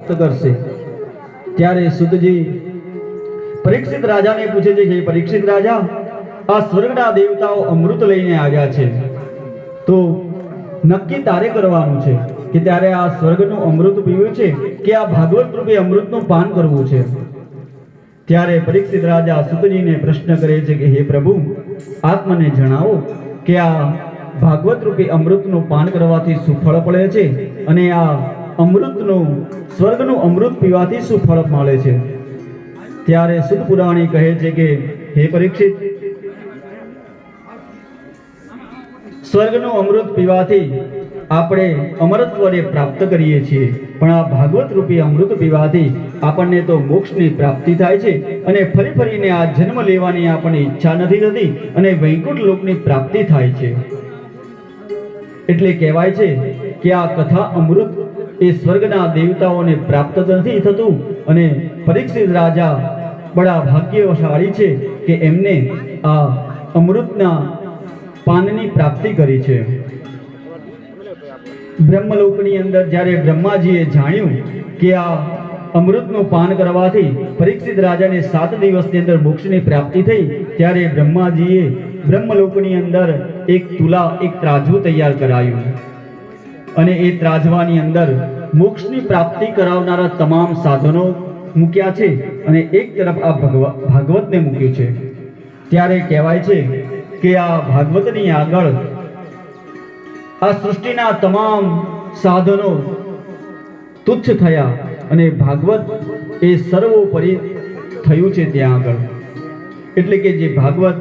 પ્રાપ્ત કરશે। ત્યારે સુતજી પરીક્ષિત રાજાને પૂછે છે કે પરીક્ષિત રાજા, આ સ્વર્ગના દેવતાઓ અમૃત લઈને આવ્યા છે, તો નક્કી તારે કરવાનું છે કે ત્યારે આ સ્વર્ગનું અમૃત પીવું છે કે આ ભાગવત રૂપે અમૃતનું પાન કરવું છે। ત્યારે પરીક્ષિત રાજા સુતજીને પ્રશ્ન કરે છે કે હે પ્રભુ, આપ મને જણાવો કે આ ભાગવત રૂપે અમૃતનું પાન કરવાથી શું ફળ પડે છે અને આ અમૃતનું સ્વર્ગનું અમૃત પીવાથી શું ફળ મળે છે। ત્યારે સુત પુરાણી કહે છે કે હે પરીક્ષિત, સ્વર્ગનું અમૃત પીવાથી આપણે અમરત્વને પ્રાપ્ત કરીએ છીએ, પણ આ ભાગવત રૂપી અમૃત પીવાથી આપણને તો મોક્ષની પ્રાપ્તિ થાય છે અને ફરી ફરીને આ જન્મ લેવાની આપણને ઈચ્છા નથી થતી અને વૈકુંઠ લોકની પ્રાપ્તિ થાય છે। એટલે કહેવાય છે કે આ કથા અમૃત એ સ્વર્ગના દેવતાઓને પ્રાપ્ત નથી થતું અને પરીક્ષિત રાજા બડા ભાગ્યશાળી છે કે એમને આ અમૃતના પાનની પ્રાપ્તિ કરી છે। બ્રહ્મલોકની અંદર જ્યારે બ્રહ્માજીએ જાણ્યું કે આ અમૃતનું પાન કરવાથી પરીક્ષિત રાજાને 7 દિવસની અંદર મોક્ષની પ્રાપ્તિ થઈ, ત્યારે બ્રહ્માજીએ બ્રહ્મલોકની અંદર એક તુલા, એક ત્રાજવું તૈયાર કરાયું અને એ ત્રાજવાની અંદર મોક્ષની પ્રાપ્તિ કરાવનારા તમામ સાધનો મૂક્યા છે અને એક તરફ આ ભાગવતને મૂક્યું છે। ત્યારે કહેવાય છે કે આ ભાગવતની આગળ આ સૃષ્ટિના તમામ સાધનો તુચ્છ થયા અને ભાગવત એ સર્વોપરી થયું છે ત્યાં આગળ। એટલે કે જે ભાગવત